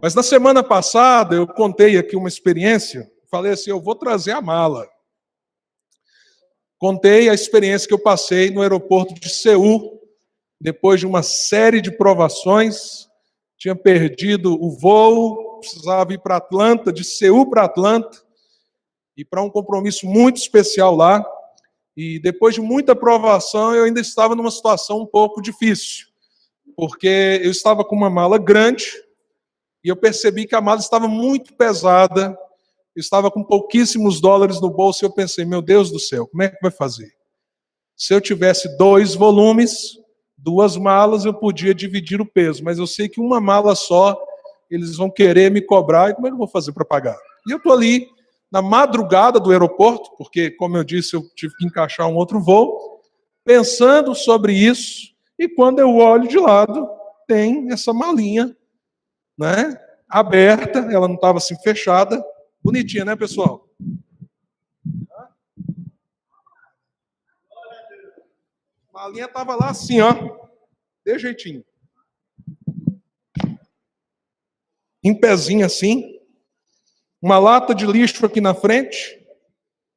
Mas na semana passada eu contei aqui uma experiência, falei assim, eu vou trazer a mala. Contei a experiência que eu passei no aeroporto de Seul, depois de uma série de provações, tinha perdido o voo, precisava ir para Atlanta, de Seul para Atlanta, e para um compromisso muito especial lá. E depois de muita provação, eu ainda estava numa situação um pouco difícil, porque eu estava com uma mala grande, e eu percebi que a mala estava muito pesada, eu estava com pouquíssimos dólares no bolso, e eu pensei, meu Deus do céu, como é que vai fazer? Se eu tivesse 2 volumes, 2 malas, eu podia dividir o peso, mas eu sei que uma mala só, eles vão querer me cobrar, e como é que eu vou fazer para pagar? E eu estou ali, na madrugada do aeroporto, porque, como eu disse, eu tive que encaixar um outro voo, pensando sobre isso, e quando eu olho de lado, tem essa malinha, né, aberta, ela não estava assim fechada, bonitinha, né, pessoal? A malinha estava lá assim, ó, de jeitinho. Em pezinho assim, uma lata de lixo aqui na frente,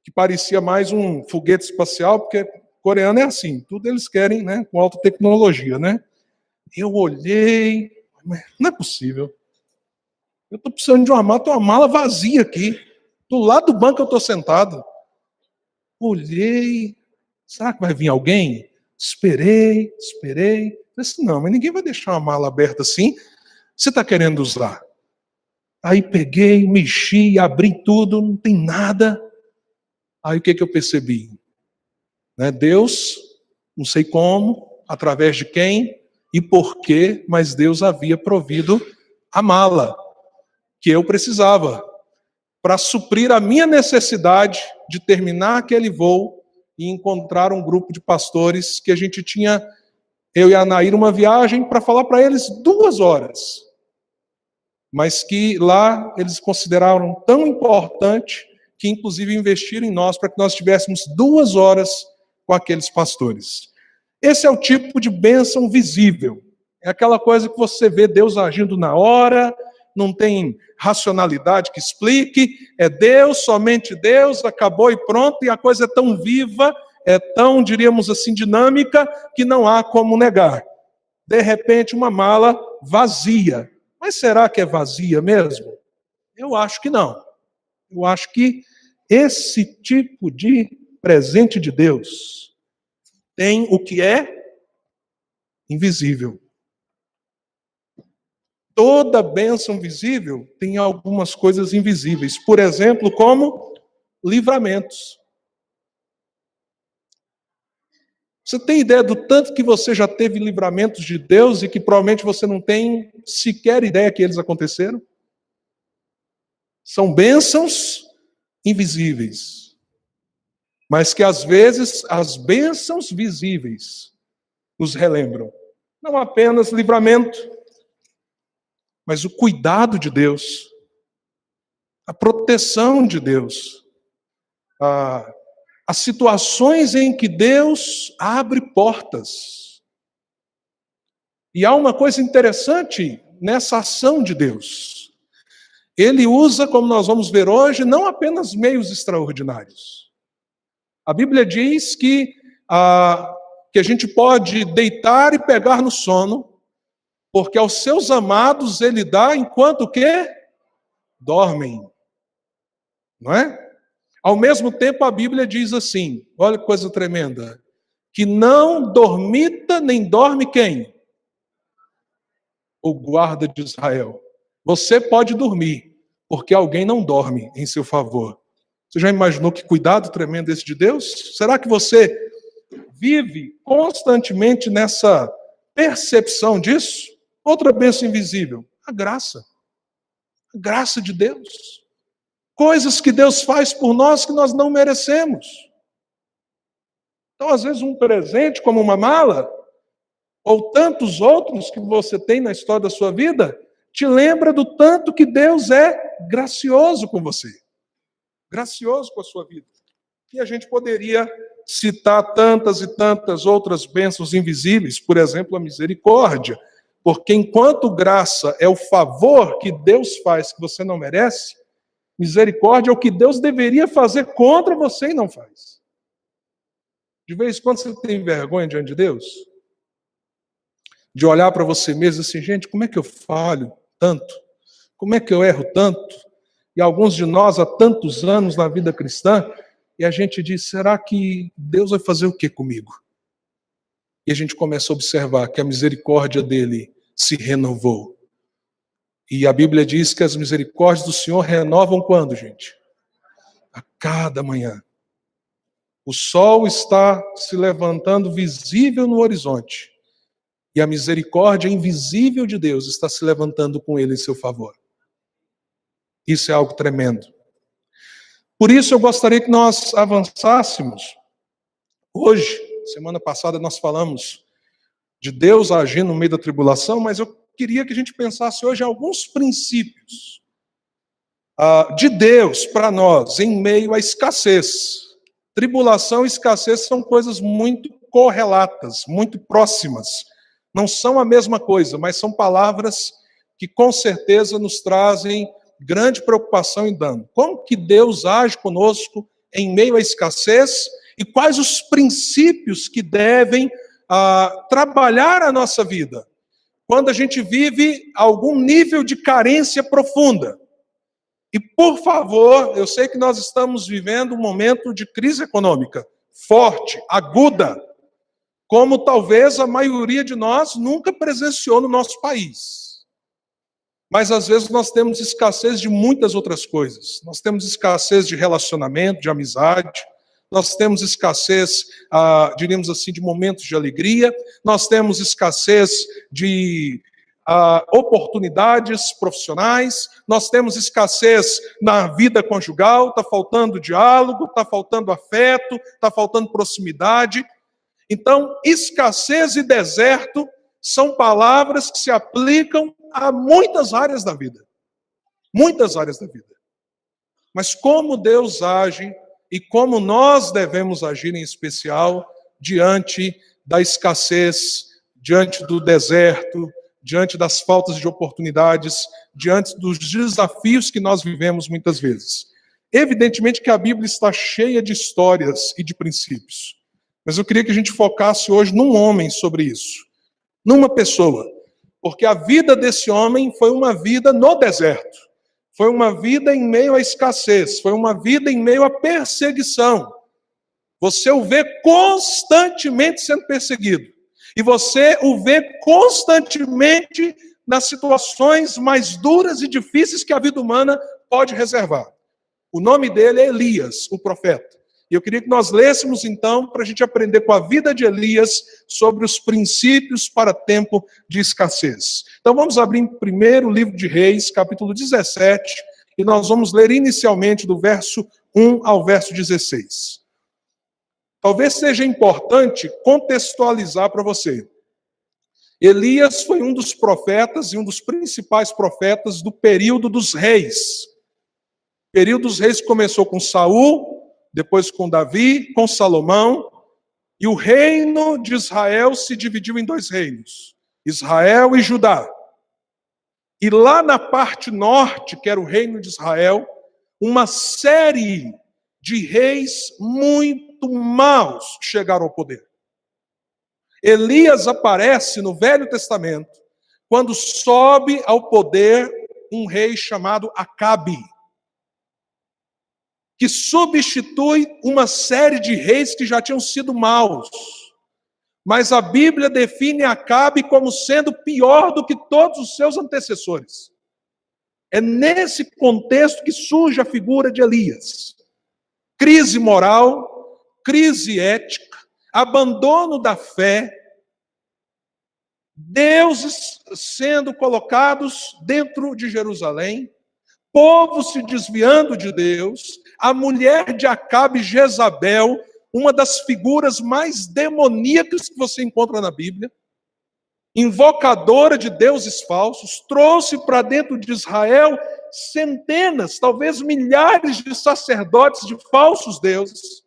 que parecia mais um foguete espacial, porque coreano é assim, tudo eles querem, né, com alta tecnologia, né? Eu olhei, mas não é possível. Eu estou precisando de uma mala, tem uma mala vazia aqui. Do lado do banco eu estou sentado. Olhei, será que vai vir alguém? Esperei. Falei assim, não, mas ninguém vai deixar uma mala aberta assim. Você está querendo usar? Aí peguei, mexi, abri tudo, não tem nada. Aí o que eu percebi? Né, Deus, não sei como, através de quem e por quê, mas Deus havia provido a mala que eu precisava para suprir a minha necessidade de terminar aquele voo e encontrar um grupo de pastores que a gente tinha, eu e a Nair, uma viagem para falar para eles 2 horas, mas que lá eles consideraram tão importante que inclusive investiram em nós para que nós tivéssemos 2 horas com aqueles pastores. Esse é o tipo de bênção visível. É aquela coisa que você vê Deus agindo na hora, não tem racionalidade que explique, é Deus, somente Deus, acabou e pronto, e a coisa é tão viva, é tão, diríamos assim, dinâmica, que não há como negar. De repente, uma mala vazia. Mas será que é vazia mesmo? Eu acho que não. Eu acho que esse tipo de presente de Deus tem o que é invisível. Toda bênção visível tem algumas coisas invisíveis. Por exemplo, como livramentos. Você tem ideia do tanto que você já teve livramentos de Deus e que provavelmente você não tem sequer ideia que eles aconteceram? São bênçãos invisíveis. Mas que às vezes as bênçãos visíveis nos relembram. Não apenas livramento, mas o cuidado de Deus, a proteção de Deus, as situações em que Deus abre portas. E há uma coisa interessante nessa ação de Deus. Ele usa, como nós vamos ver hoje, não apenas meios extraordinários. A Bíblia diz que a gente pode deitar e pegar no sono, porque aos seus amados ele dá enquanto o quê? Dormem. Não é? Ao mesmo tempo a Bíblia diz assim, olha que coisa tremenda, que não dormita nem dorme quem? O guarda de Israel. Você pode dormir, porque alguém não dorme em seu favor. Você já imaginou que cuidado tremendo esse de Deus? Será que você vive constantemente nessa percepção disso? Outra bênção invisível, a graça. A graça de Deus. Coisas que Deus faz por nós que nós não merecemos. Então, às vezes, um presente como uma mala, ou tantos outros que você tem na história da sua vida, te lembra do tanto que Deus é gracioso com você. Gracioso com a sua vida. E a gente poderia citar tantas e tantas outras bênçãos invisíveis, por exemplo, a misericórdia. Porque enquanto graça é o favor que Deus faz que você não merece, misericórdia é o que Deus deveria fazer contra você e não faz. De vez em quando você tem vergonha diante de Deus? De olhar para você mesmo assim, gente, como é que eu falho tanto? Como é que eu erro tanto? E alguns de nós há tantos anos na vida cristã, e a gente diz, será que Deus vai fazer o que comigo? E a gente começa a observar que a misericórdia dele se renovou. E a Bíblia diz que as misericórdias do Senhor renovam quando, gente? A cada manhã. O sol está se levantando visível no horizonte. E a misericórdia invisível de Deus está se levantando com ele em seu favor. Isso é algo tremendo. Por isso eu gostaria que nós avançássemos. Hoje, semana passada, nós falamos de Deus agir no meio da tribulação, mas eu queria que a gente pensasse hoje em alguns princípios de Deus para nós em meio à escassez. Tribulação e escassez são coisas muito correlatas, muito próximas. Não são a mesma coisa, mas são palavras que com certeza nos trazem grande preocupação e dano. Como que Deus age conosco em meio à escassez e quais os princípios que devem trabalhar a nossa vida quando a gente vive algum nível de carência profunda. E, por favor, eu sei que nós estamos vivendo um momento de crise econômica forte, aguda, como talvez a maioria de nós nunca presenciou no nosso país. Mas, às vezes, nós temos escassez de muitas outras coisas. Nós temos escassez de relacionamento, de amizade. Nós temos escassez, diríamos assim, de momentos de alegria. Nós temos escassez de oportunidades profissionais. Nós temos escassez na vida conjugal. Está faltando diálogo, está faltando afeto, está faltando proximidade. Então, escassez e deserto são palavras que se aplicam a muitas áreas da vida. Muitas áreas da vida. Mas como Deus age e como nós devemos agir em especial diante da escassez, diante do deserto, diante das faltas de oportunidades, diante dos desafios que nós vivemos muitas vezes. Evidentemente que a Bíblia está cheia de histórias e de princípios. Mas eu queria que a gente focasse hoje num homem sobre isso. Numa pessoa. Porque a vida desse homem foi uma vida no deserto. Foi uma vida em meio à escassez. Foi uma vida em meio à perseguição. Você o vê constantemente sendo perseguido. E você o vê constantemente nas situações mais duras e difíceis que a vida humana pode reservar. O nome dele é Elias, o profeta. E eu queria que nós lêssemos, então, para a gente aprender com a vida de Elias sobre os princípios para tempo de escassez. Então vamos abrir em primeiro livro de Reis, capítulo 17, e nós vamos ler inicialmente do verso 1 ao verso 16. Talvez seja importante contextualizar para você. Elias foi um dos profetas e um dos principais profetas do período dos reis. O período dos reis começou com Saul, depois com Davi, com Salomão, e o reino de Israel se dividiu em dois reinos, Israel e Judá. E lá na parte norte, que era o reino de Israel, uma série de reis muito maus chegaram ao poder. Elias aparece no Velho Testamento, quando sobe ao poder um rei chamado Acabe, que substitui uma série de reis que já tinham sido maus. Mas a Bíblia define Acabe como sendo pior do que todos os seus antecessores. É nesse contexto que surge a figura de Elias. Crise moral, crise ética, abandono da fé, deuses sendo colocados dentro de Jerusalém, povo se desviando de Deus, a mulher de Acabe, Jezabel, uma das figuras mais demoníacas que você encontra na Bíblia, invocadora de deuses falsos, trouxe para dentro de Israel centenas, talvez milhares de sacerdotes de falsos deuses,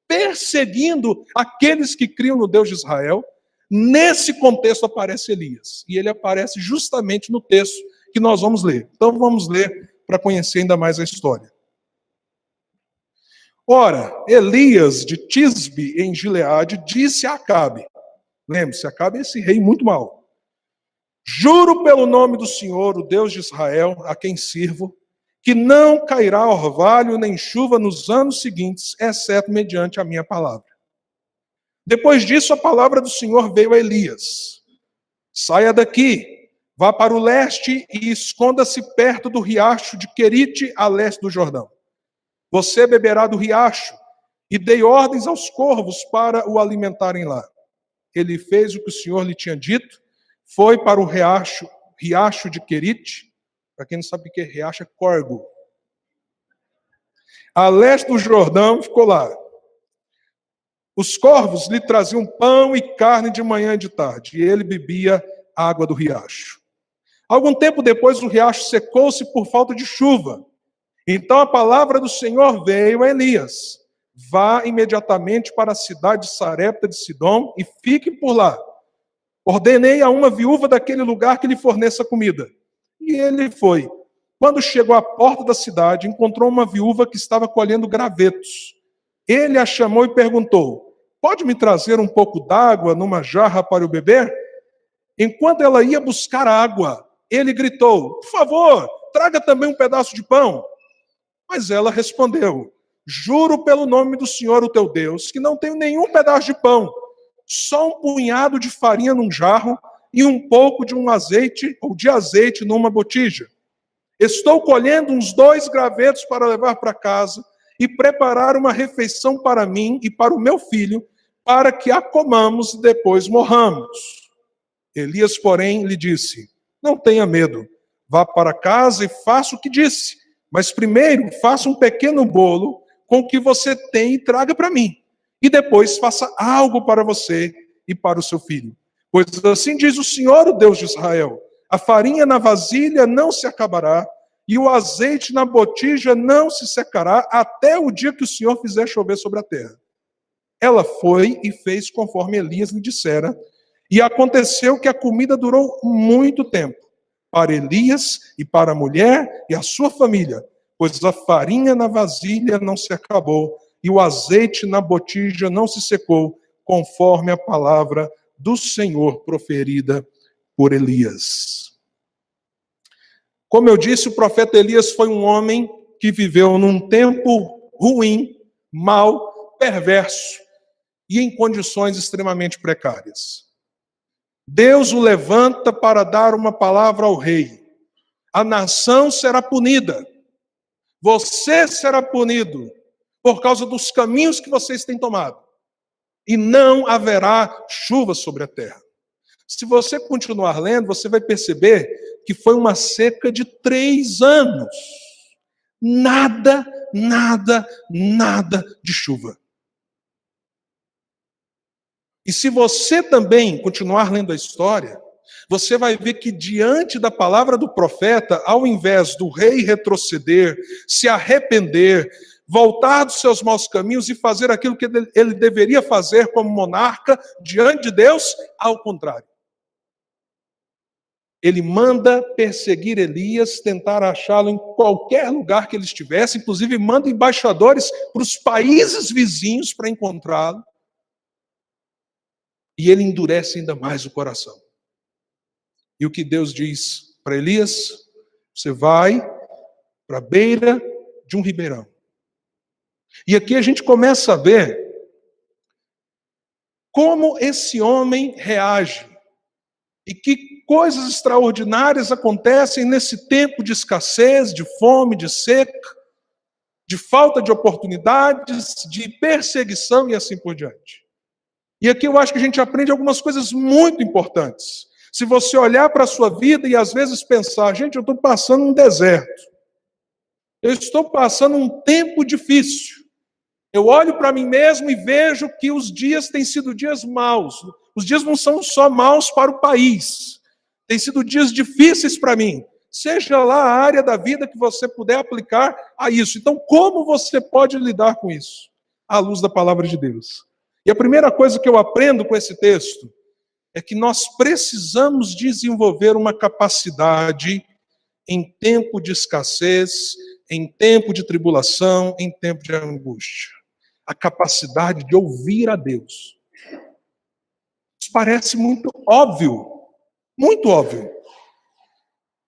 perseguindo aqueles que criam no Deus de Israel, Nesse contexto aparece Elias. E ele aparece justamente no texto que nós vamos ler. Então vamos ler para conhecer ainda mais a história. Ora, Elias de Tisbe, em Gileade, disse a Acabe. Lembre-se, Acabe é esse rei muito mau. Juro pelo nome do Senhor, o Deus de Israel, a quem sirvo, que não cairá orvalho nem chuva nos anos seguintes, exceto mediante a minha palavra. Depois disso, a palavra do Senhor veio a Elias. Saia daqui, vá para o leste e esconda-se perto do riacho de Querite, a leste do Jordão. Você beberá do riacho, e dei ordens aos corvos para o alimentarem lá. Ele fez o que o Senhor lhe tinha dito, foi para o riacho de Querite. Para quem não sabe o que é riacho, é córrego. A leste do Jordão, ficou lá. Os corvos lhe traziam pão e carne de manhã e de tarde, e ele bebia água do riacho. Algum tempo depois, o riacho secou-se por falta de chuva. Então a palavra do Senhor veio a Elias. Vá imediatamente para a cidade de Sarepta de Sidom e fique por lá. Ordenei a uma viúva daquele lugar que lhe forneça comida. E ele foi. Quando chegou à porta da cidade, encontrou uma viúva que estava colhendo gravetos. Ele a chamou e perguntou: pode me trazer um pouco d'água numa jarra para eu beber? Enquanto ela ia buscar água, ele gritou: por favor, traga também um pedaço de pão. Mas ela respondeu: juro pelo nome do Senhor, o teu Deus, que não tenho nenhum pedaço de pão, só um punhado de farinha num jarro e um pouco de azeite numa botija. Estou colhendo uns 2 gravetos para levar para casa e preparar uma refeição para mim e para o meu filho, para que a comamos e depois morramos. Elias, porém, lhe disse: não tenha medo, vá para casa e faça o que disse. Mas primeiro, faça um pequeno bolo com o que você tem e traga para mim. E depois faça algo para você e para o seu filho. Pois assim diz o Senhor, o Deus de Israel: a farinha na vasilha não se acabará, e o azeite na botija não se secará, até o dia que o Senhor fizer chover sobre a terra. Ela foi e fez conforme Elias lhe dissera, e aconteceu que a comida durou muito tempo, para Elias e para a mulher e a sua família, pois a farinha na vasilha não se acabou e o azeite na botija não se secou, conforme a palavra do Senhor proferida por Elias. Como eu disse, o profeta Elias foi um homem que viveu num tempo ruim, mau, perverso e em condições extremamente precárias. Deus o levanta para dar uma palavra ao rei. A nação será punida. Você será punido por causa dos caminhos que vocês têm tomado. E não haverá chuva sobre a terra. Se você continuar lendo, você vai perceber que foi uma seca de 3 anos. Nada de chuva. E se você também continuar lendo a história, você vai ver que diante da palavra do profeta, ao invés do rei retroceder, se arrepender, voltar dos seus maus caminhos e fazer aquilo que ele deveria fazer como monarca diante de Deus, ao contrário. Ele manda perseguir Elias, tentar achá-lo em qualquer lugar que ele estivesse, inclusive manda embaixadores para os países vizinhos para encontrá-lo. E ele endurece ainda mais o coração. E o que Deus diz para Elias? Você vai para a beira de um ribeirão. E aqui a gente começa a ver como esse homem reage. E que coisas extraordinárias acontecem nesse tempo de escassez, de fome, de seca, de falta de oportunidades, de perseguição e assim por diante. E aqui eu acho que a gente aprende algumas coisas muito importantes. Se você olhar para a sua vida e às vezes pensar, gente, eu estou passando um deserto. Eu estou passando um tempo difícil. Eu olho para mim mesmo e vejo que os dias têm sido dias maus. Os dias não são só maus para o país. Têm sido dias difíceis para mim. Seja lá a área da vida que você puder aplicar a isso. Então, como você pode lidar com isso? À luz da palavra de Deus. E a primeira coisa que eu aprendo com esse texto é que nós precisamos desenvolver uma capacidade em tempo de escassez, em tempo de tribulação, em tempo de angústia. A capacidade de ouvir a Deus. Isso parece muito óbvio, muito óbvio.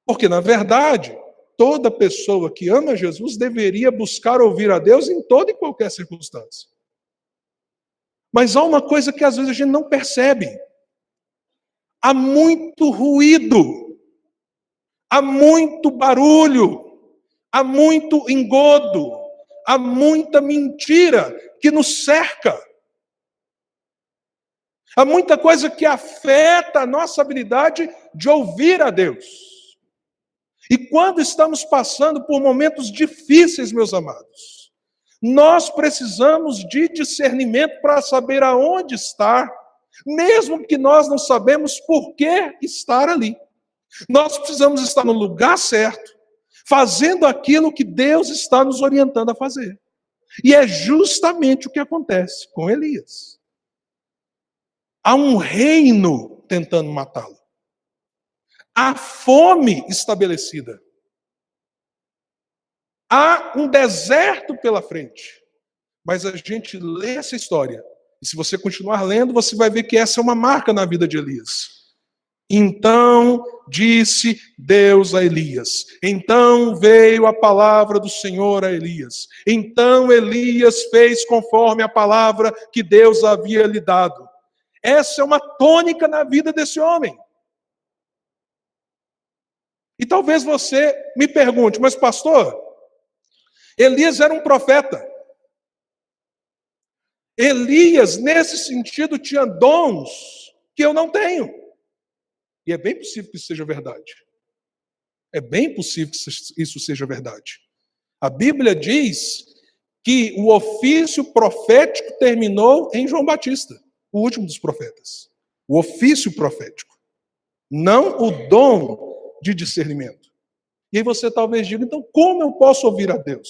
Porque, na verdade, toda pessoa que ama Jesus deveria buscar ouvir a Deus em toda e qualquer circunstância. Mas há uma coisa que às vezes a gente não percebe. Há muito ruído, há muito barulho, há muito engodo, há muita mentira que nos cerca. Há muita coisa que afeta a nossa habilidade de ouvir a Deus. E quando estamos passando por momentos difíceis, meus amados, nós precisamos de discernimento para saber aonde estar, mesmo que nós não sabemos por que estar ali. Nós precisamos estar no lugar certo, fazendo aquilo que Deus está nos orientando a fazer. E é justamente o que acontece com Elias. Há um reino tentando matá-lo. Há fome estabelecida. Há um deserto pela frente. Mas a gente lê essa história. E se você continuar lendo, você vai ver que essa é uma marca na vida de Elias. Então disse Deus a Elias. Então veio a palavra do Senhor a Elias. Então Elias fez conforme a palavra que Deus havia lhe dado. Essa é uma tônica na vida desse homem. E talvez você me pergunte, mas pastor, Elias era um profeta. Elias, nesse sentido, tinha dons que eu não tenho. E é bem possível que isso seja verdade. É bem possível que isso seja verdade. A Bíblia diz que o ofício profético terminou em João Batista, o último dos profetas. O ofício profético. Não o dom de discernimento. E aí você talvez diga, então como eu posso ouvir a Deus?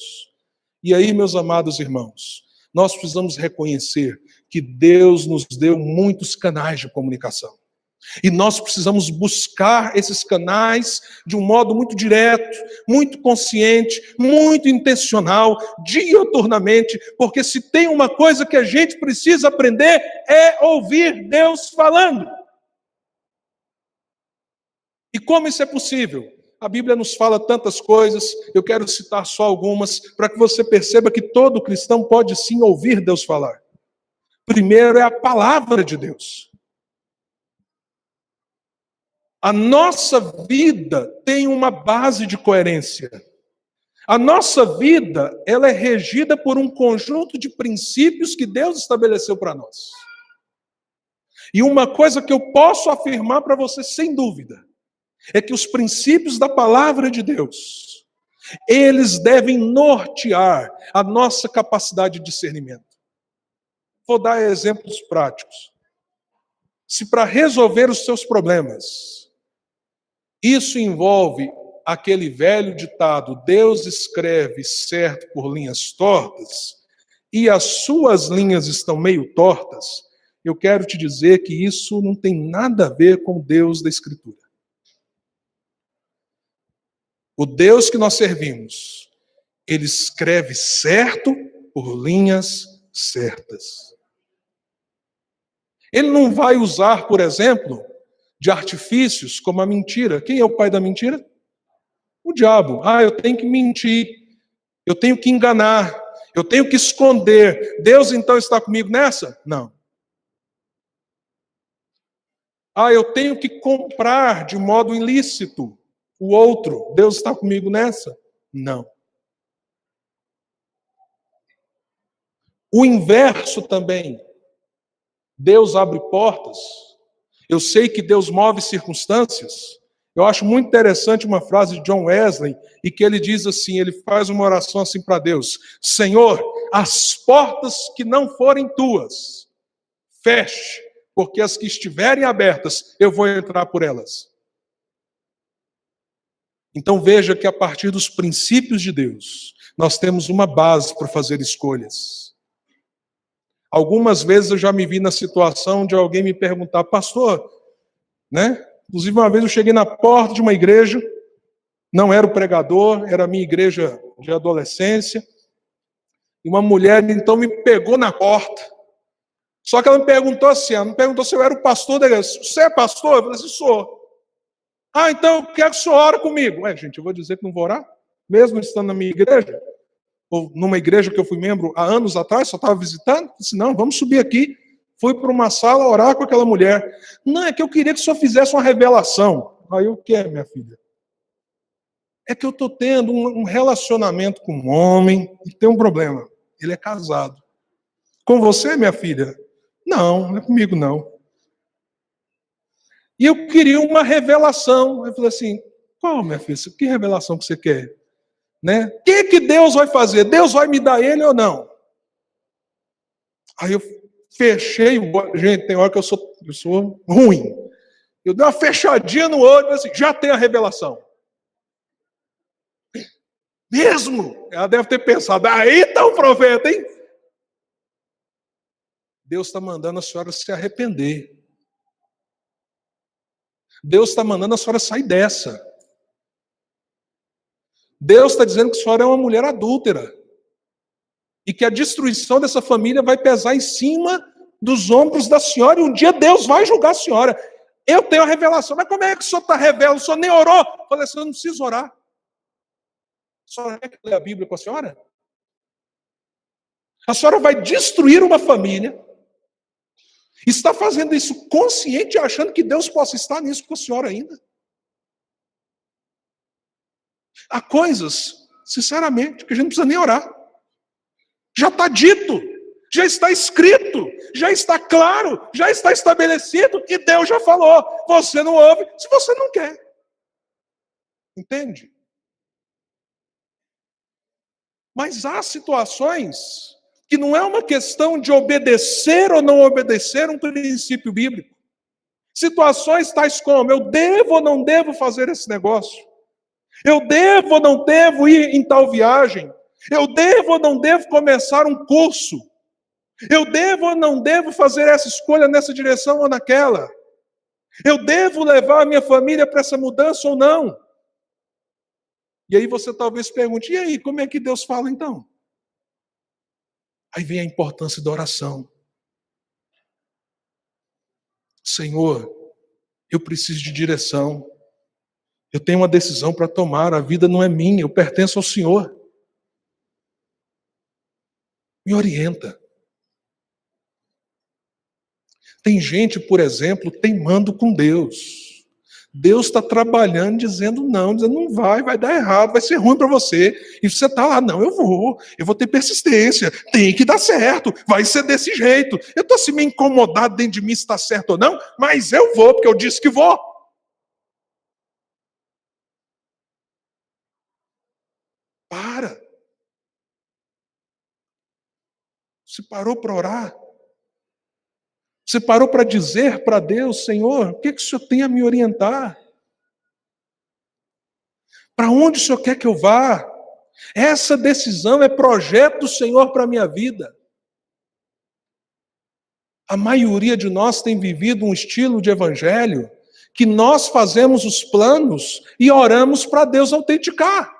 E aí, meus amados irmãos, nós precisamos reconhecer que Deus nos deu muitos canais de comunicação. E nós precisamos buscar esses canais de um modo muito direto, muito consciente, muito intencional, diuturnamente, porque se tem uma coisa que a gente precisa aprender é ouvir Deus falando. E como isso é possível? A Bíblia nos fala tantas coisas, eu quero citar só algumas, para que você perceba que todo cristão pode sim ouvir Deus falar. Primeiro é a palavra de Deus. A nossa vida tem uma base de coerência. A nossa vida, ela é regida por um conjunto de princípios que Deus estabeleceu para nós. E uma coisa que eu posso afirmar para você sem dúvida, é que os princípios da palavra de Deus, eles devem nortear a nossa capacidade de discernimento. Vou dar exemplos práticos. Se para resolver os seus problemas, isso envolve aquele velho ditado, Deus escreve certo por linhas tortas, e as suas linhas estão meio tortas, eu quero te dizer que isso não tem nada a ver com o Deus da Escritura. O Deus que nós servimos, ele escreve certo por linhas certas. Ele não vai usar, por exemplo, de artifícios como a mentira. Quem é o pai da mentira? O diabo. Eu tenho que mentir, eu tenho que enganar, eu tenho que esconder. Deus então está comigo nessa? Não. Eu tenho que comprar de modo ilícito o outro. Deus está comigo nessa? Não. O inverso também. Deus abre portas. Eu sei que Deus move circunstâncias. Eu acho muito interessante uma frase de John Wesley, e que ele diz assim, ele faz uma oração assim para Deus: Senhor, as portas que não forem tuas, feche, porque as que estiverem abertas, eu vou entrar por elas. Então veja que a partir dos princípios de Deus, nós temos uma base para fazer escolhas. Algumas vezes eu já me vi na situação de alguém me perguntar, pastor, né? Inclusive, uma vez eu cheguei na porta de uma igreja, não era o pregador, era a minha igreja de adolescência, e uma mulher, então, me pegou na porta. Só que ela me perguntou assim, ela me perguntou se eu era o pastor da igreja. Você é pastor? Eu falei assim, sou. Ah, então eu quero que o senhor ore comigo. Ué, gente, eu vou dizer que não vou orar? Mesmo estando na minha igreja? Ou numa igreja que eu fui membro há anos atrás, só estava visitando? Eu disse, não, vamos subir aqui. Fui para uma sala orar com aquela mulher. Não, é que eu queria que o senhor fizesse uma revelação. Aí eu quero, minha filha. É que eu estou tendo um relacionamento com um homem e tem um problema. Ele é casado. Com você, minha filha? Não, não é comigo, não. E eu queria uma revelação. Eu falei assim, qual, minha filha? Que revelação que você quer? Né? O que Deus vai fazer? Deus vai me dar ele ou não? Aí eu fechei o olho. Gente, tem hora que eu sou ruim. Eu dei uma fechadinha no olho e falei assim, já tem a revelação. Mesmo? Ela deve ter pensado, aí está o profeta, hein? Deus está mandando a senhora se arrepender. Deus está mandando a senhora sair dessa. Deus está dizendo que a senhora é uma mulher adúltera. E que a destruição dessa família vai pesar em cima dos ombros da senhora. E um dia Deus vai julgar a senhora. Eu tenho a revelação. Mas como é que o senhor está revelando? O senhor nem orou? Eu falei assim, eu não preciso orar. A senhora quer ler a Bíblia com a senhora? A senhora vai destruir uma família. Está fazendo isso consciente, achando que Deus possa estar nisso com a senhora ainda. Há coisas, sinceramente, que a gente não precisa nem orar. Já está dito, já está escrito, já está claro, já está estabelecido, e Deus já falou. Você não ouve se você não quer. Entende? Mas há situações que não é uma questão de obedecer ou não obedecer um princípio bíblico. Situações tais como, eu devo ou não devo fazer esse negócio? Eu devo ou não devo ir em tal viagem? Eu devo ou não devo começar um curso? Eu devo ou não devo fazer essa escolha nessa direção ou naquela? Eu devo levar a minha família para essa mudança ou não? E aí você talvez pergunte, e aí, como é que Deus fala então? Aí vem a importância da oração. Senhor, eu preciso de direção. Eu tenho uma decisão para tomar, a vida não é minha, eu pertenço ao Senhor. Me orienta. Tem gente, por exemplo, teimando com Deus. Deus está trabalhando, dizendo não vai dar errado, vai ser ruim para você. E você está lá, não, eu vou ter persistência, tem que dar certo, vai ser desse jeito. Eu estou assim meio incomodado dentro de mim se está certo ou não, mas eu vou, porque eu disse que vou. Para. Você parou para orar? Você parou para dizer para Deus, Senhor, o que o Senhor tem a me orientar? Para onde o Senhor quer que eu vá? Essa decisão é projeto do Senhor para a minha vida. A maioria de nós tem vivido um estilo de evangelho que nós fazemos os planos e oramos para Deus autenticar.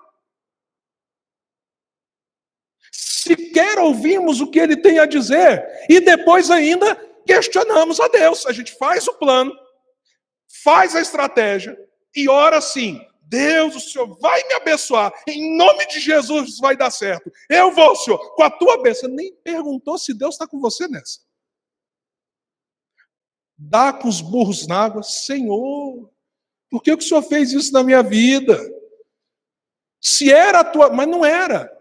Sequer ouvimos o que Ele tem a dizer e depois ainda questionamos a Deus. A gente faz o plano, faz a estratégia e ora assim, Deus, o Senhor vai me abençoar, em nome de Jesus vai dar certo. Eu vou, Senhor, com a tua bênção. Nem perguntou se Deus está com você nessa. Dá com os burros na água, Senhor, por que o Senhor fez isso na minha vida? Se era a tua, mas não era.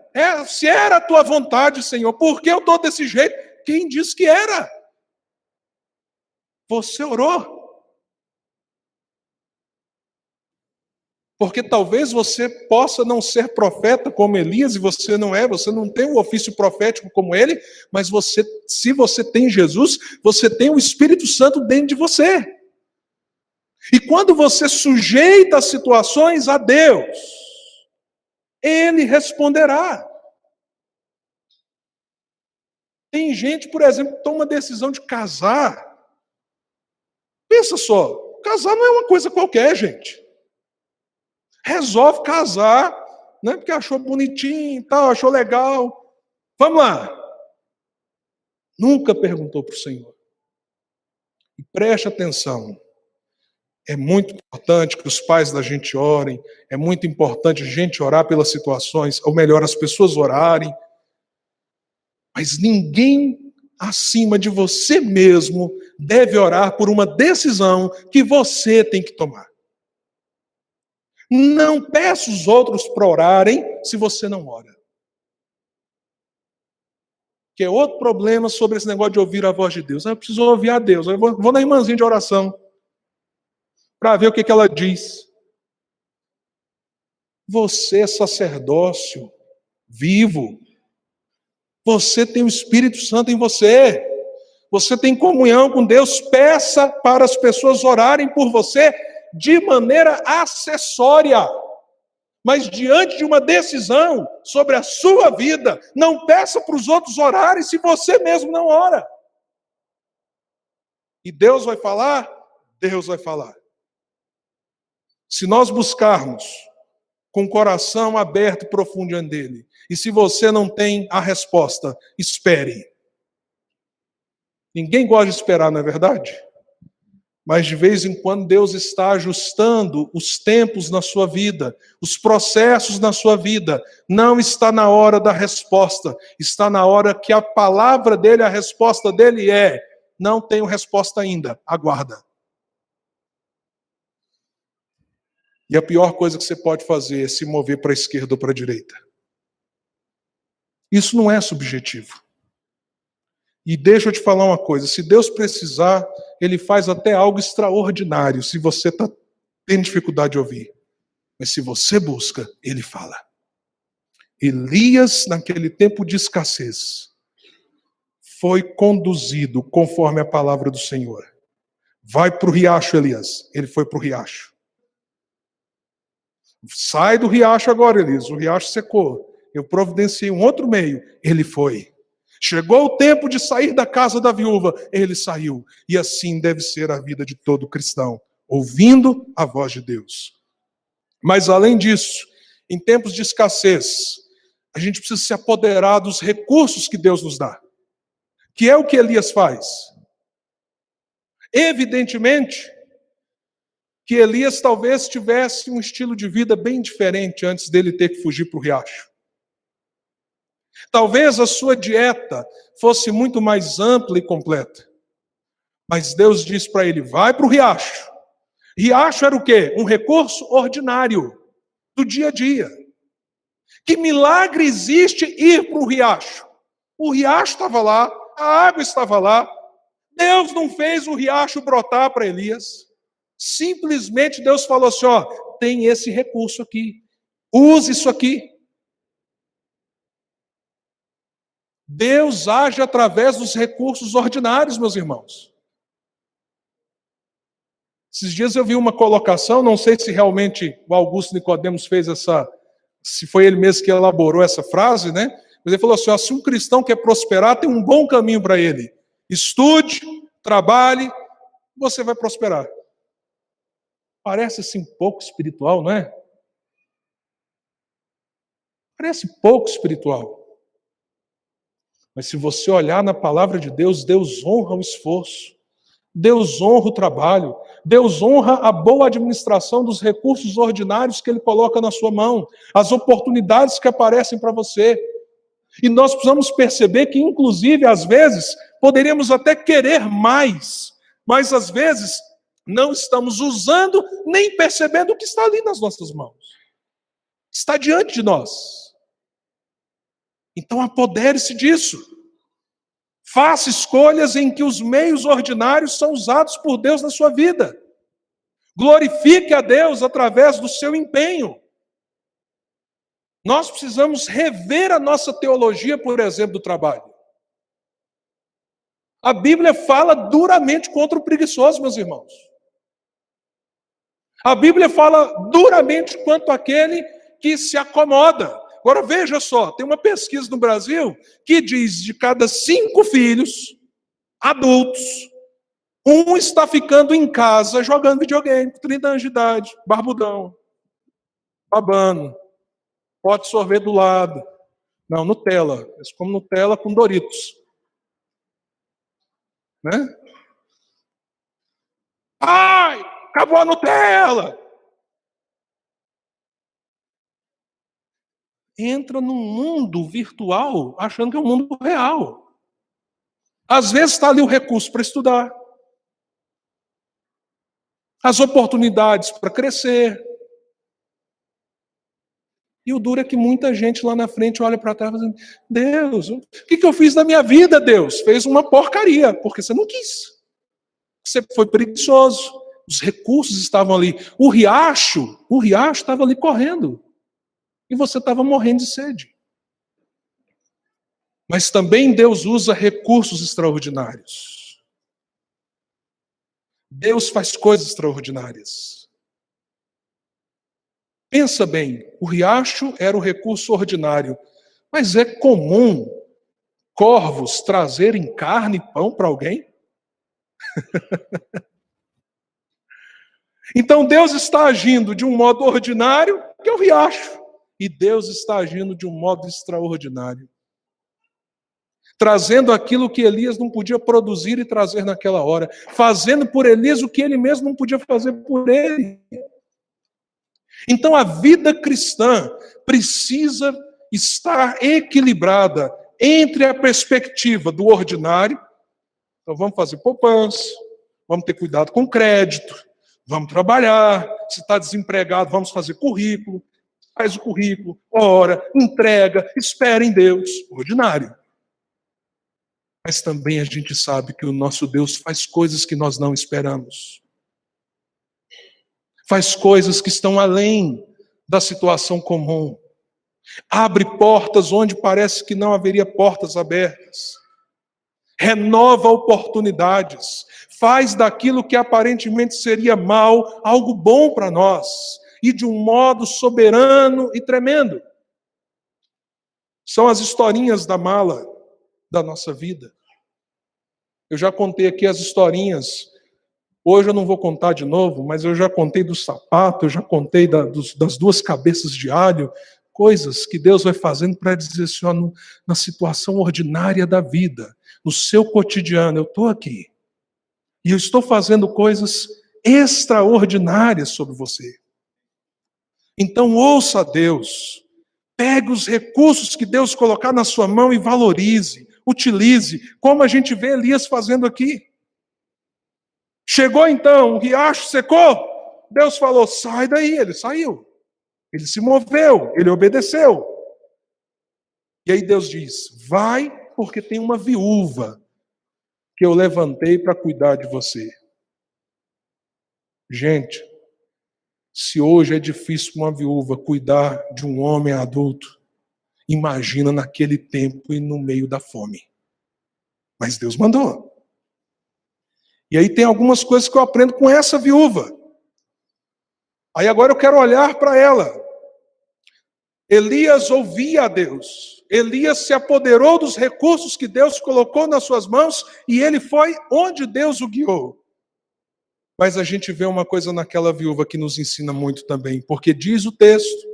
Se era a tua vontade, Senhor, por que eu estou desse jeito? Quem disse que era? Você orou. Porque talvez você possa não ser profeta como Elias, e você não tem um ofício profético como ele, mas se você tem Jesus, você tem o Espírito Santo dentro de você. E quando você sujeita as situações a Deus, Ele responderá. Tem gente, por exemplo, que toma a decisão de casar. Pensa só, Casar não é uma coisa qualquer, gente. Resolve casar, né? Porque achou bonitinho e tal, achou legal. Vamos lá. Nunca perguntou para o Senhor. E preste atenção. É muito importante que os pais da gente orem. É muito importante a gente orar pelas situações, ou melhor, as pessoas orarem. Mas ninguém acima de você mesmo deve orar por uma decisão que você tem que tomar. Não peça os outros para orarem se você não ora. Que é outro problema sobre esse negócio de ouvir a voz de Deus. Eu preciso ouvir a Deus. Eu vou na irmãzinha de oração para ver o que ela diz. Você é sacerdócio vivo. Você tem o Espírito Santo em você. Você tem comunhão com Deus. Peça para as pessoas orarem por você de maneira acessória. Mas diante de uma decisão sobre a sua vida, não peça para os outros orarem se você mesmo não ora. E Deus vai falar? Deus vai falar. Se nós buscarmos com o coração aberto e profundo diante dele, e se você não tem a resposta, espere. Ninguém gosta de esperar, não é verdade? Mas de vez em quando Deus está ajustando os tempos na sua vida, os processos na sua vida. Não está na hora da resposta, está na hora que a palavra dele, a resposta dele é: não tenho resposta ainda, aguarda. E a pior coisa que você pode fazer é se mover para a esquerda ou para a direita. Isso não é subjetivo. E deixa eu te falar uma coisa, se Deus precisar, ele faz até algo extraordinário, se você está tendo dificuldade de ouvir. Mas se você busca, ele fala. Elias, naquele tempo de escassez, foi conduzido conforme a palavra do Senhor. Vai para o riacho, Elias. Ele foi para o riacho. Sai do riacho agora, Elias. O riacho secou. Eu providenciei um outro meio. Ele foi. Chegou o tempo de sair da casa da viúva. Ele saiu. E assim deve ser a vida de todo cristão, ouvindo a voz de Deus. Mas além disso, em tempos de escassez, a gente precisa se apoderar dos recursos que Deus nos dá. Que é o que Elias faz. Evidentemente que Elias talvez tivesse um estilo de vida bem diferente antes dele ter que fugir para o riacho. Talvez a sua dieta fosse muito mais ampla e completa. Mas Deus diz para ele: vai para o riacho. Riacho era o quê? Um recurso ordinário, do dia a dia. Que milagre existe ir para o riacho? O riacho estava lá, a água estava lá. Deus não fez o riacho brotar para Elias. Simplesmente Deus falou assim: ó, tem esse recurso aqui. Use isso aqui. Deus age através dos recursos ordinários, meus irmãos. Esses dias eu vi uma colocação, não sei se realmente o Augusto Nicodemos fez se foi ele mesmo que elaborou essa frase, né? Mas ele falou assim: ó, se um cristão quer prosperar, tem um bom caminho para ele. Estude, trabalhe, você vai prosperar. Parece assim pouco espiritual, não é? Parece pouco espiritual. Mas se você olhar na palavra de Deus, Deus honra o esforço, Deus honra o trabalho, Deus honra a boa administração dos recursos ordinários que Ele coloca na sua mão, as oportunidades que aparecem para você. E nós precisamos perceber que, inclusive, às vezes, poderíamos até querer mais, mas às vezes não estamos usando nem percebendo o que está ali nas nossas mãos. Está diante de nós. Então apodere-se disso. Faça escolhas em que os meios ordinários são usados por Deus na sua vida. Glorifique a Deus através do seu empenho. Nós precisamos rever a nossa teologia, por exemplo, do trabalho. A Bíblia fala duramente contra o preguiçoso, meus irmãos. A Bíblia fala duramente quanto àquele que se acomoda. Agora veja só, tem uma pesquisa no Brasil que diz de cada 5 filhos adultos, Um está ficando em casa jogando videogame, com 30 anos de idade, barbudão, babando, pote de sorvete do lado. Não, Nutella. Eles comem Nutella com Doritos. Né? Ai, acabou a Nutella! Entra num mundo virtual achando que é um mundo real. Às vezes está ali o recurso para estudar, as oportunidades para crescer. E o duro é que muita gente lá na frente olha para trás e fala: Deus, o que eu fiz na minha vida, Deus? Fez uma porcaria, porque você não quis. Você foi preguiçoso. Os recursos estavam ali. O riacho estava ali correndo. E você estava morrendo de sede. Mas também Deus usa recursos extraordinários. Deus faz coisas extraordinárias. Pensa bem, o riacho era o recurso ordinário, mas é comum corvos trazerem carne e pão para alguém? Então Deus está agindo de um modo ordinário, que é o riacho, e Deus está agindo de um modo extraordinário, trazendo aquilo que Elias não podia produzir e trazer naquela hora, fazendo por Elias o que ele mesmo não podia fazer por ele. Então a vida cristã precisa estar equilibrada entre a perspectiva do ordinário. Então vamos fazer poupança, vamos ter cuidado com o crédito, vamos trabalhar, se está desempregado, vamos fazer currículo, faz o currículo, ora, entrega, espera em Deus, ordinário. Mas também a gente sabe que o nosso Deus faz coisas que nós não esperamos. Faz coisas que estão além da situação comum. Abre portas onde parece que não haveria portas abertas. Renova oportunidades. Faz daquilo que aparentemente seria mal algo bom para nós. E de um modo soberano e tremendo. São as historinhas da mala da nossa vida. Eu já contei aqui as historinhas. Hoje eu não vou contar de novo, mas eu já contei do sapato, eu já contei das duas cabeças de alho, coisas que Deus vai fazendo para dizer assim, ó, na situação ordinária da vida, no seu cotidiano, eu estou aqui. E eu estou fazendo coisas extraordinárias sobre você. Então ouça a Deus. Pegue os recursos que Deus colocar na sua mão e valorize, utilize, como a gente vê Elias fazendo aqui. Chegou então, o riacho secou, Deus falou, sai daí, ele saiu. Ele se moveu, ele obedeceu. E aí Deus diz, vai porque tem uma viúva que eu levantei para cuidar de você. Gente, se hoje é difícil para uma viúva cuidar de um homem adulto, imagina naquele tempo e no meio da fome. Mas Deus mandou. E aí tem algumas coisas que eu aprendo com essa viúva. Aí agora eu quero olhar para ela. Elias ouvia a Deus. Elias se apoderou dos recursos que Deus colocou nas suas mãos e ele foi onde Deus o guiou. Mas a gente vê uma coisa naquela viúva que nos ensina muito também, porque diz o texto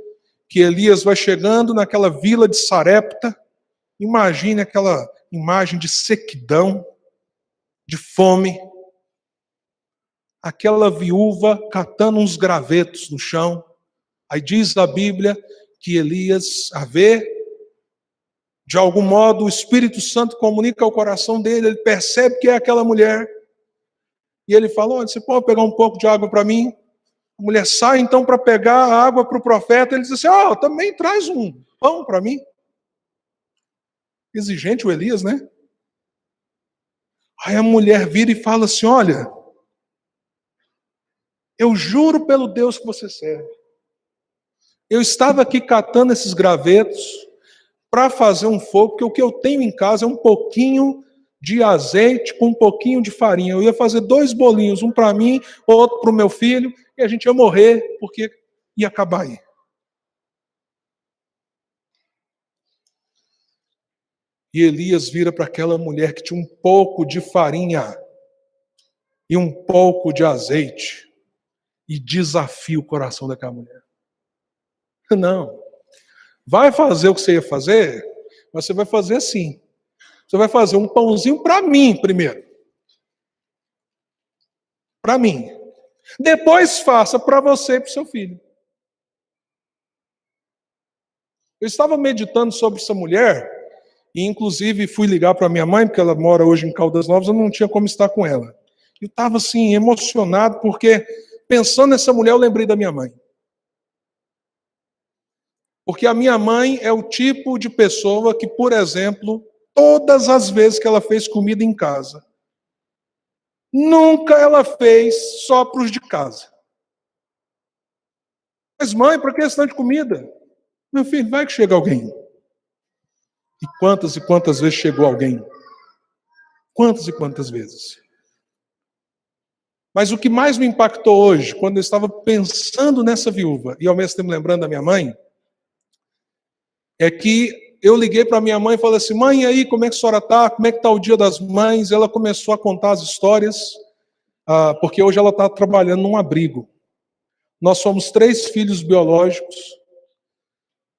que Elias vai chegando naquela vila de Sarepta. Imagine aquela imagem de sequidão, de fome. Aquela viúva catando uns gravetos no chão. Aí diz a Bíblia que Elias, a vê, de algum modo o Espírito Santo comunica ao coração dele, ele percebe que é aquela mulher. E ele fala, olha, você pode pegar um pouco de água para mim? A mulher sai então para pegar a água para o profeta, ele diz assim, também traz um pão para mim. Exigente o Elias, né? Aí a mulher vira e fala assim, olha, eu juro pelo Deus que você serve. Eu estava aqui catando esses gravetos para fazer um fogo, porque o que eu tenho em casa é um pouquinho de azeite com um pouquinho de farinha. Eu ia fazer 2 bolinhos, um para mim, outro para o meu filho, e a gente ia morrer, porque ia acabar aí. E Elias vira para aquela mulher que tinha um pouco de farinha e um pouco de azeite e desafia o coração daquela mulher. Não. Vai fazer o que você ia fazer, mas você vai fazer assim. Você vai fazer um pãozinho para mim primeiro. Para mim. Depois faça para você e para o seu filho. Eu estava meditando sobre essa mulher, e inclusive fui ligar para minha mãe, porque ela mora hoje em Caldas Novas, eu não tinha como estar com ela. Eu estava assim, emocionado, porque pensando nessa mulher, eu lembrei da minha mãe. Porque a minha mãe é o tipo de pessoa que, por exemplo, todas as vezes que ela fez comida em casa, nunca ela fez só para os de casa. Mas mãe, para que questão de comida? Meu filho, vai que chega alguém. E quantas vezes chegou alguém? Quantas e quantas vezes? Mas o que mais me impactou hoje, quando eu estava pensando nessa viúva, e ao mesmo tempo lembrando da minha mãe, é que eu liguei para minha mãe e falei assim, mãe, e aí, como é que a senhora está? Como é que está o Dia das Mães? Ela começou a contar as histórias, porque hoje ela está trabalhando num abrigo. Nós somos 3 filhos biológicos.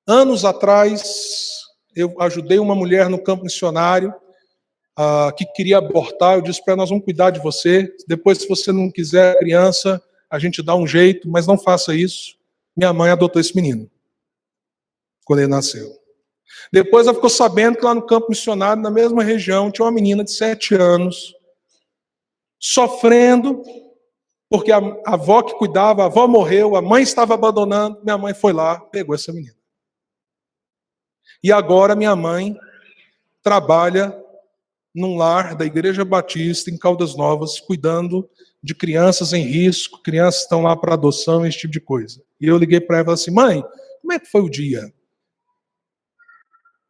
Anos atrás, eu ajudei uma mulher no campo missionário, que queria abortar. Eu disse para ela, nós vamos cuidar de você. Depois, se você não quiser a criança, a gente dá um jeito, mas não faça isso. Minha mãe adotou esse menino, quando ele nasceu. Depois ela ficou sabendo que lá no campo missionário, na mesma região, tinha uma menina de 7 anos, sofrendo, porque a avó que cuidava, a avó morreu, a mãe estava abandonando, minha mãe foi lá, pegou essa menina. E agora minha mãe trabalha num lar da Igreja Batista em Caldas Novas, cuidando de crianças em risco, crianças que estão lá para adoção, esse tipo de coisa. E eu liguei para ela e falei assim, mãe, como é que foi o dia?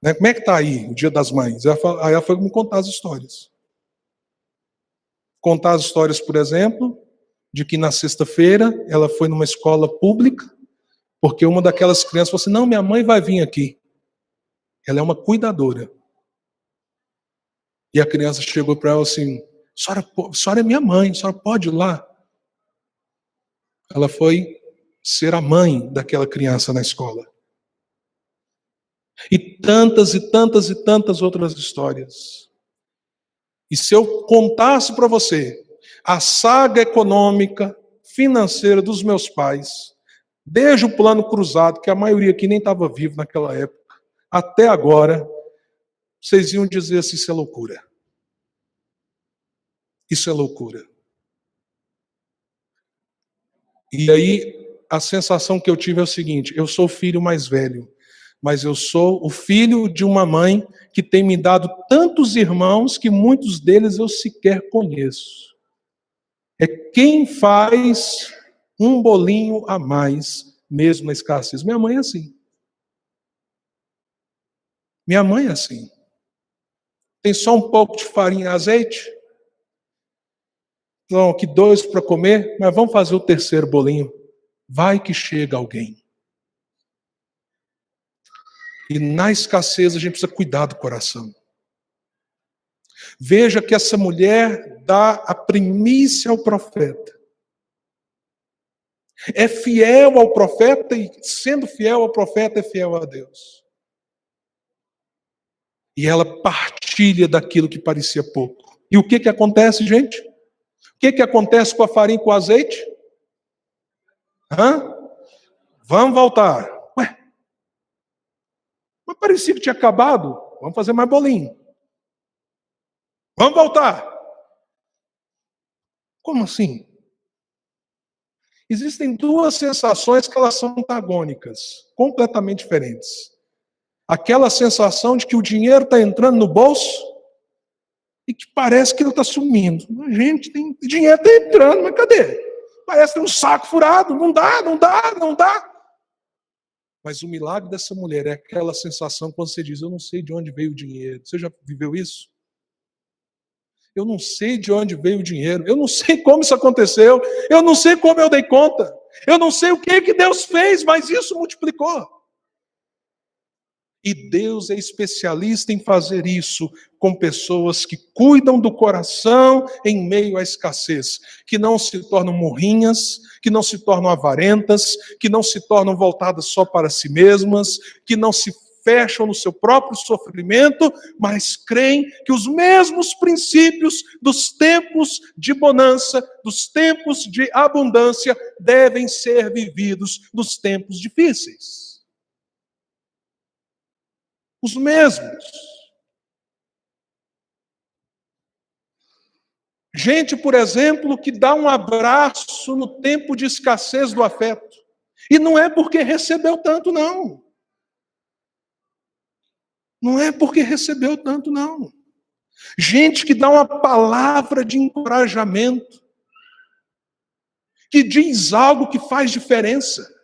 Como é que está aí o Dia das Mães? Aí ela foi me contar as histórias. Contar as histórias, por exemplo, de que na sexta-feira ela foi numa escola pública, porque uma daquelas crianças falou assim, não, minha mãe vai vir aqui. Ela é uma cuidadora. E a criança chegou para ela assim, a senhora é minha mãe, a senhora pode ir lá? Ela foi ser a mãe daquela criança na escola. E tantas e tantas e tantas outras histórias. E se eu contasse para você a saga econômica, financeira dos meus pais, desde o plano cruzado, que a maioria aqui nem estava vivo naquela época, até agora, vocês iam dizer assim, isso é loucura. Isso é loucura. E aí, a sensação que eu tive é o seguinte, eu sou o filho mais velho, mas eu sou o filho de uma mãe que tem me dado tantos irmãos que muitos deles eu sequer conheço. É quem faz um bolinho a mais, mesmo na escassez. Minha mãe é assim. Minha mãe é assim. Tem só um pouco de farinha e azeite? Então, aqui 2 para comer, mas vamos fazer o terceiro bolinho. Vai que chega alguém. E na escassez a gente precisa cuidar do coração. Veja que essa mulher dá a primícia ao profeta. É fiel ao profeta e, sendo fiel ao profeta, é fiel a Deus. E ela partilha daquilo que parecia pouco. E o que acontece, gente? O que acontece com a farinha e com o azeite? Vamos voltar. Ué, mas parecia que tinha acabado. Vamos fazer mais bolinho. Vamos voltar. Como assim? Existem 2 sensações que elas são antagônicas, completamente diferentes. Aquela sensação de que o dinheiro está entrando no bolso e que parece que ele está sumindo. Gente, tem dinheiro está entrando, mas cadê? Parece que tem um saco furado, não dá. Mas o milagre dessa mulher é aquela sensação quando você diz, eu não sei de onde veio o dinheiro. Você já viveu isso? Eu não sei de onde veio o dinheiro, eu não sei como isso aconteceu, eu não sei como eu dei conta, eu não sei o que Deus fez, mas isso multiplicou. E Deus é especialista em fazer isso com pessoas que cuidam do coração em meio à escassez, que não se tornam morrinhas, que não se tornam avarentas, que não se tornam voltadas só para si mesmas, que não se fecham no seu próprio sofrimento, mas creem que os mesmos princípios dos tempos de bonança, dos tempos de abundância, devem ser vividos nos tempos difíceis. Os mesmos. Gente, por exemplo, que dá um abraço no tempo de escassez do afeto. E não é porque recebeu tanto, não. Não é porque recebeu tanto, não. Gente que dá uma palavra de encorajamento, que diz algo que faz diferença,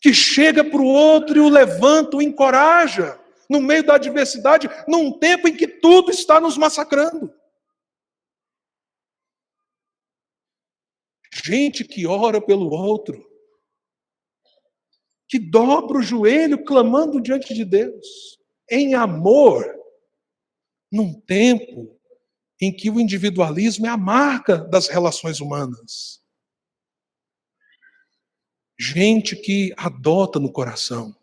que chega para o outro e o levanta, o encoraja, no meio da adversidade, num tempo em que tudo está nos massacrando. Gente que ora pelo outro, que dobra o joelho clamando diante de Deus, em amor, num tempo em que o individualismo é a marca das relações humanas. Gente que adota no coração,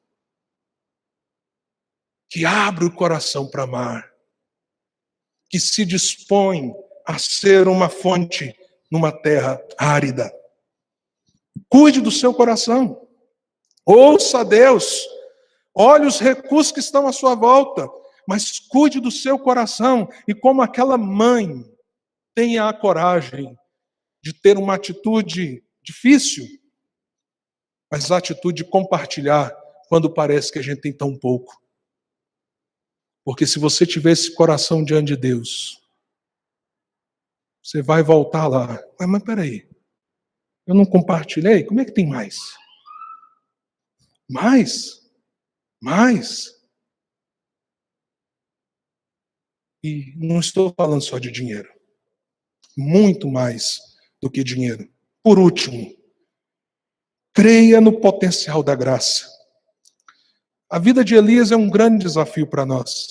que abre o coração para amar, que se dispõe a ser uma fonte numa terra árida. Cuide do seu coração. Ouça a Deus. Olhe os recursos que estão à sua volta, mas cuide do seu coração. E como aquela mãe, tenha a coragem de ter uma atitude difícil, mas a atitude de compartilhar quando parece que a gente tem tão pouco. Porque se você tiver esse coração diante de Deus, você vai voltar lá. Mas peraí, eu não compartilhei? Como é que tem mais? Mais? E não estou falando só de dinheiro. Muito mais do que dinheiro. Por último, creia no potencial da graça. A vida de Elias é um grande desafio para nós.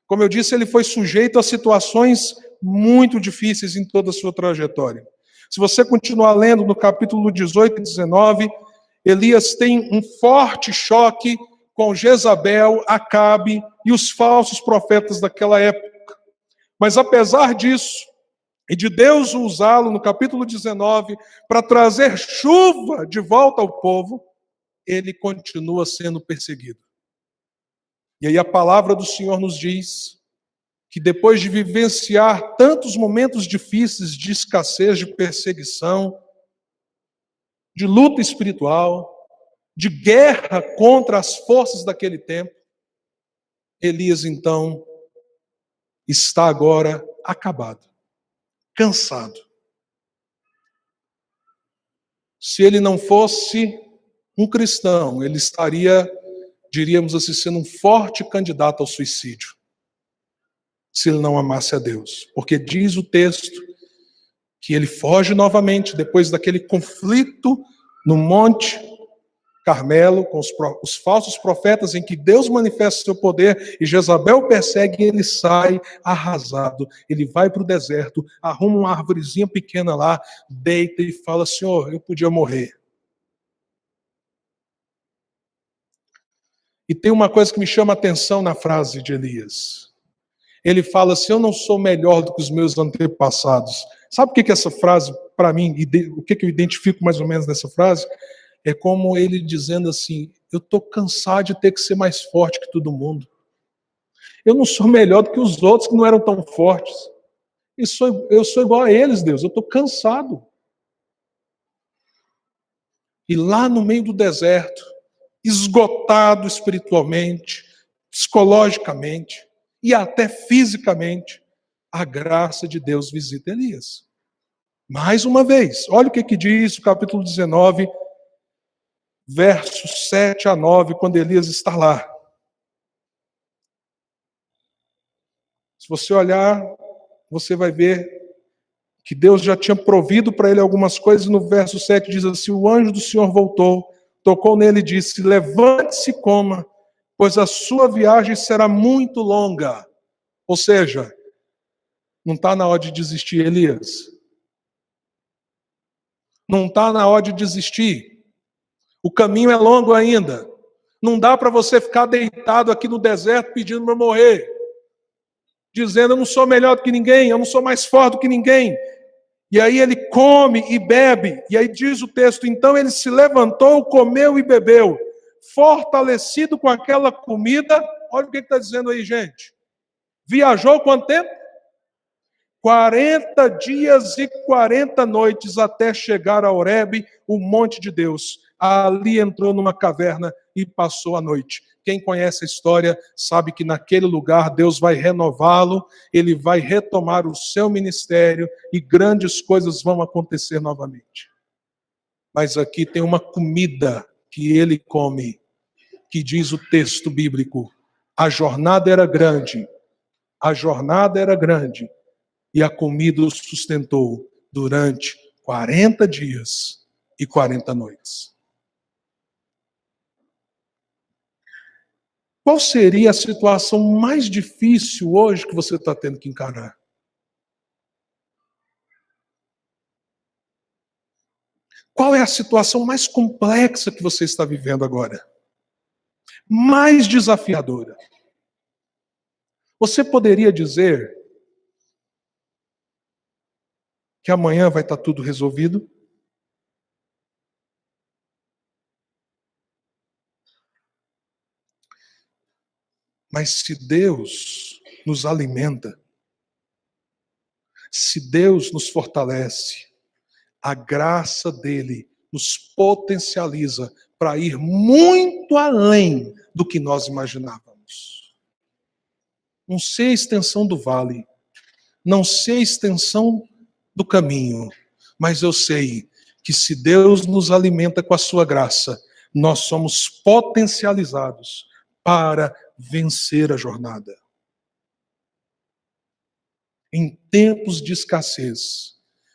Como eu disse, ele foi sujeito a situações muito difíceis em toda a sua trajetória. Se você continuar lendo no capítulo 18 e 19, Elias tem um forte choque com Jezabel, Acabe e os falsos profetas daquela época. Mas apesar disso, e de Deus usá-lo no capítulo 19 para trazer chuva de volta ao povo, ele continua sendo perseguido. E aí a palavra do Senhor nos diz que depois de vivenciar tantos momentos difíceis de escassez, de perseguição, de luta espiritual, de guerra contra as forças daquele tempo, Elias então está agora acabado, cansado. Se ele não fosse um cristão, ele estaria, diríamos assim, sendo um forte candidato ao suicídio, se ele não amasse a Deus. Porque diz o texto que ele foge novamente, depois daquele conflito no Monte Carmelo, com os falsos profetas, em que Deus manifesta o seu poder, e Jezabel persegue, e ele sai arrasado. Ele vai para o deserto, arruma uma árvorezinha pequena lá, deita e fala: Senhor, eu podia morrer. E tem uma coisa que me chama a atenção na frase de Elias. Ele fala assim: eu não sou melhor do que os meus antepassados. Sabe o que essa frase, para mim, o que eu identifico mais ou menos nessa frase? É como ele dizendo assim: eu estou cansado de ter que ser mais forte que todo mundo. Eu não sou melhor do que os outros que não eram tão fortes. Eu sou igual a eles, Deus. Eu estou cansado. E lá no meio do deserto, esgotado espiritualmente, psicologicamente e até fisicamente, a graça de Deus visita Elias. Mais uma vez, olha o que diz o capítulo 19, versos 7 a 9, quando Elias está lá. Se você olhar, você vai ver que Deus já tinha provido para ele algumas coisas, e no verso 7 diz assim: o anjo do Senhor voltou tocou nele e disse: levante-se e coma, pois a sua viagem será muito longa. Ou seja, não está na hora de desistir, Elias. Não está na hora de desistir. O caminho é longo ainda. Não dá para você ficar deitado aqui no deserto pedindo para morrer. Dizendo: eu não sou melhor do que ninguém, eu não sou mais forte do que ninguém. E aí ele come e bebe. E aí diz o texto: então ele se levantou, comeu e bebeu. Fortalecido com aquela comida. Olha o que está dizendo aí, gente. Viajou quanto tempo? 40 dias e 40 noites até chegar a Horebe, o monte de Deus. Ali entrou numa caverna e passou a noite. Quem conhece a história sabe que naquele lugar Deus vai renová-lo, ele vai retomar o seu ministério e grandes coisas vão acontecer novamente. Mas aqui tem uma comida que ele come, que diz o texto bíblico: a jornada era grande, e a comida o sustentou durante 40 dias e 40 noites. Qual seria a situação mais difícil hoje que você está tendo que encarar? Qual é a situação mais complexa que você está vivendo agora? Mais desafiadora? Você poderia dizer que amanhã vai estar tudo resolvido? Mas se Deus nos alimenta, se Deus nos fortalece, a graça dele nos potencializa para ir muito além do que nós imaginávamos. Não sei a extensão do vale, não sei a extensão do caminho, mas eu sei que se Deus nos alimenta com a sua graça, nós somos potencializados para vencer a jornada. Em tempos de escassez,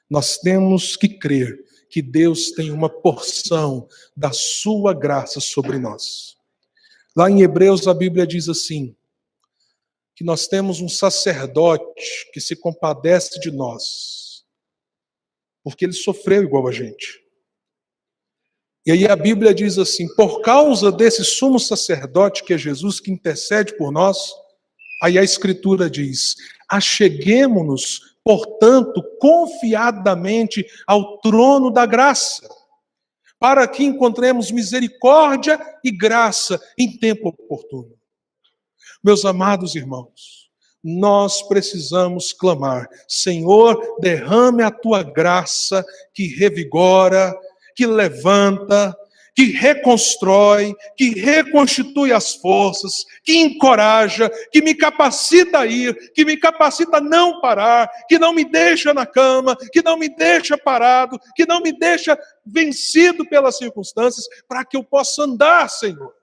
nós temos que crer que Deus tem uma porção da sua graça sobre nós. Lá em Hebreus a Bíblia diz assim, que nós temos um sacerdote que se compadece de nós, porque ele sofreu igual a gente. E aí a Bíblia diz assim, por causa desse sumo sacerdote que é Jesus, que intercede por nós, aí a Escritura diz, acheguemo-nos, portanto, confiadamente ao trono da graça, para que encontremos misericórdia e graça em tempo oportuno. Meus amados irmãos, nós precisamos clamar, Senhor, derrame a tua graça que revigora, que levanta, que reconstrói, que reconstitui as forças, que encoraja, que me capacita a ir, que me capacita a não parar, que não me deixa na cama, que não me deixa parado, que não me deixa vencido pelas circunstâncias, para que eu possa andar, Senhor.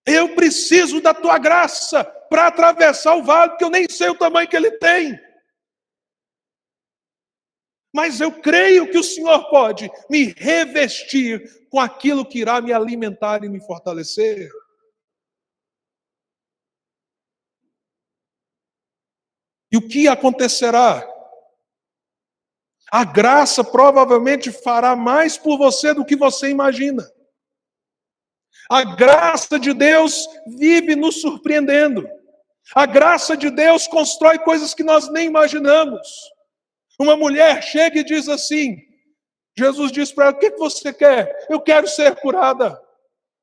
Eu preciso da tua graça para atravessar o vale, porque eu nem sei o tamanho que ele tem. Mas eu creio que o Senhor pode me revestir com aquilo que irá me alimentar e me fortalecer. E o que acontecerá? A graça provavelmente fará mais por você do que você imagina. A graça de Deus vive nos surpreendendo. A graça de Deus constrói coisas que nós nem imaginamos. Uma mulher chega e diz assim, Jesus diz para ela, o que você quer? Eu quero ser curada.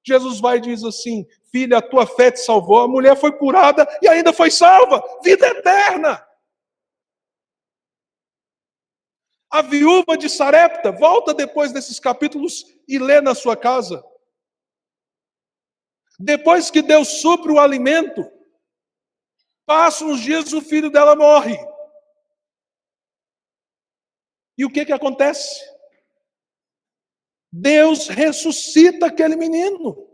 Jesus vai e diz assim, filha, a tua fé te salvou. A mulher foi curada e ainda foi salva. Vida eterna. A viúva de Sarepta, volta depois desses capítulos e lê na sua casa. Depois que Deus supre o alimento, passam uns dias, o filho dela morre. E o que acontece? Deus ressuscita aquele menino.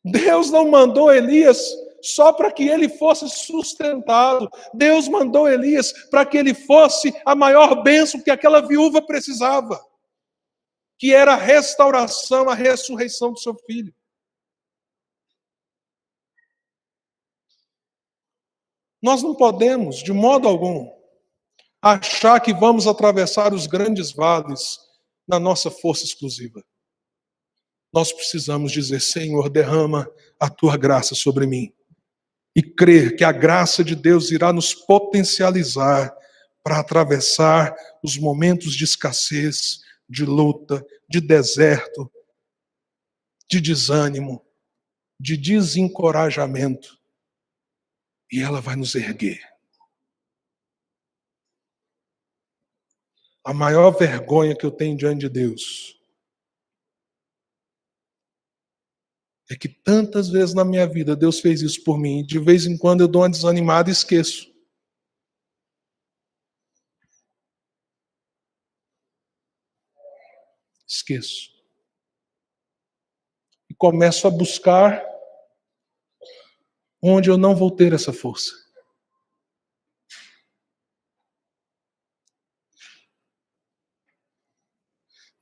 Deus não mandou Elias só para que ele fosse sustentado. Deus mandou Elias para que ele fosse a maior bênção que aquela viúva precisava, que era a restauração, a ressurreição do seu filho. Nós não podemos, de modo algum, achar que vamos atravessar os grandes vales na nossa força exclusiva. Nós precisamos dizer: Senhor, derrama a tua graça sobre mim. E crer que a graça de Deus irá nos potencializar para atravessar os momentos de escassez, de luta, de deserto, de desânimo, de desencorajamento. E ela vai nos erguer. A maior vergonha que eu tenho diante de Deus é que tantas vezes na minha vida Deus fez isso por mim, e de vez em quando eu dou uma desanimada e esqueço. Esqueço. E começo a buscar onde eu não vou ter essa força.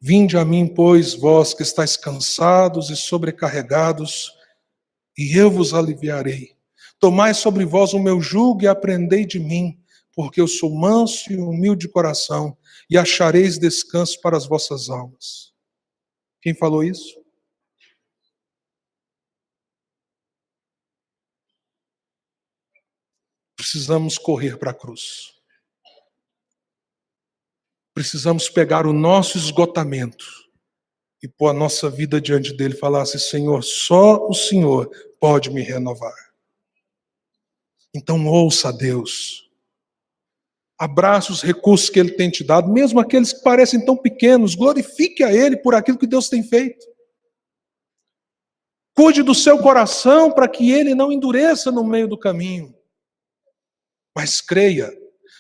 Vinde a mim, pois, vós que estáis cansados e sobrecarregados, e eu vos aliviarei. Tomai sobre vós o meu jugo e aprendei de mim, porque eu sou manso e humilde de coração, e achareis descanso para as vossas almas. Quem falou isso? Precisamos correr para a cruz. Precisamos pegar o nosso esgotamento e pôr a nossa vida diante dele e falar assim: Senhor, só o Senhor pode me renovar. Então ouça a Deus. Abrace os recursos que ele tem te dado, mesmo aqueles que parecem tão pequenos. Glorifique a ele por aquilo que Deus tem feito. Cuide do seu coração para que ele não endureça no meio do caminho. Mas creia,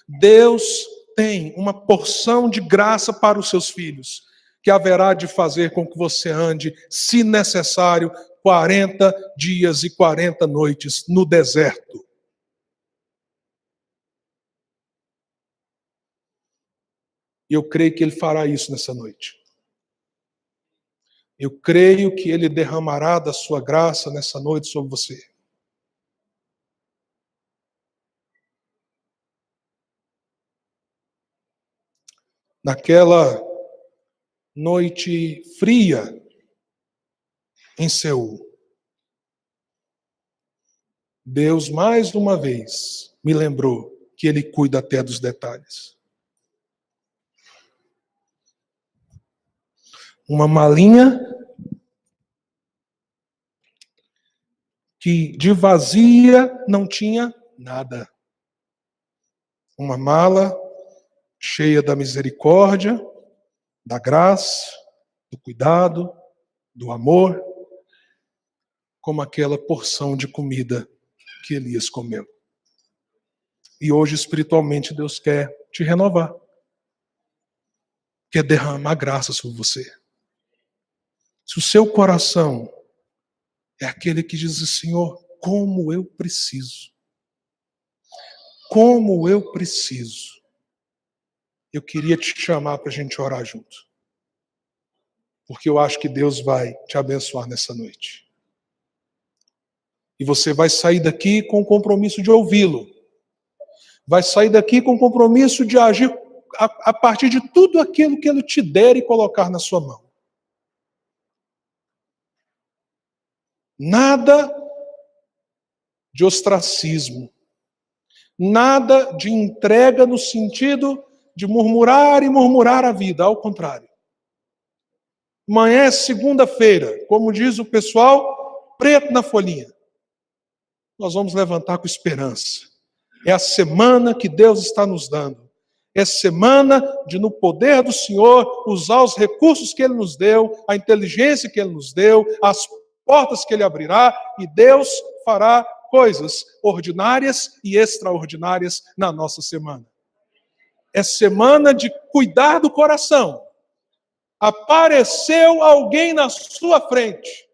Deus tem uma porção de graça para os seus filhos, que haverá de fazer com que você ande, se necessário, 40 dias e 40 noites no deserto. E eu creio que ele fará isso nessa noite. Eu creio que ele derramará da sua graça nessa noite sobre você. Naquela noite fria em Seul, Deus mais uma vez me lembrou que ele cuida até dos detalhes. Uma malinha que de vazia não tinha nada. Uma mala cheia da misericórdia, da graça, do cuidado, do amor, como aquela porção de comida que Elias comeu. E hoje, espiritualmente, Deus quer te renovar. Quer derramar graça sobre você. Se o seu coração é aquele que diz: Senhor, como eu preciso. Como eu preciso. Eu queria te chamar para a gente orar junto. Porque eu acho que Deus vai te abençoar nessa noite. E você vai sair daqui com o compromisso de ouvi-lo. Vai sair daqui com o compromisso de agir a partir de tudo aquilo que ele te der e colocar na sua mão. Nada de ostracismo. Nada de entrega no sentido de murmurar e murmurar a vida. Ao contrário. Amanhã é segunda-feira. Como diz o pessoal, preto na folhinha. Nós vamos levantar com esperança. É a semana que Deus está nos dando. É semana de, no poder do Senhor, usar os recursos que Ele nos deu, a inteligência que Ele nos deu, as portas que Ele abrirá, e Deus fará coisas ordinárias e extraordinárias na nossa semana. É semana de cuidar do coração. Apareceu alguém na sua frente.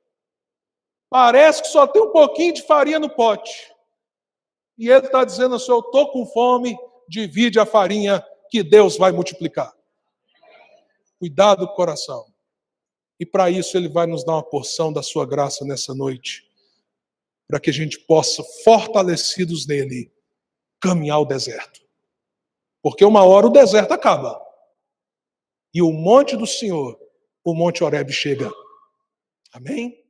Parece que só tem um pouquinho de farinha no pote. E ele está dizendo assim, eu estou com fome, divide a farinha que Deus vai multiplicar. Cuidado com o coração. E para isso ele vai nos dar uma porção da sua graça nessa noite. Para que a gente possa, fortalecidos nele, caminhar o deserto. Porque uma hora o deserto acaba. E o monte do Senhor, o monte Horebe chega. Amém?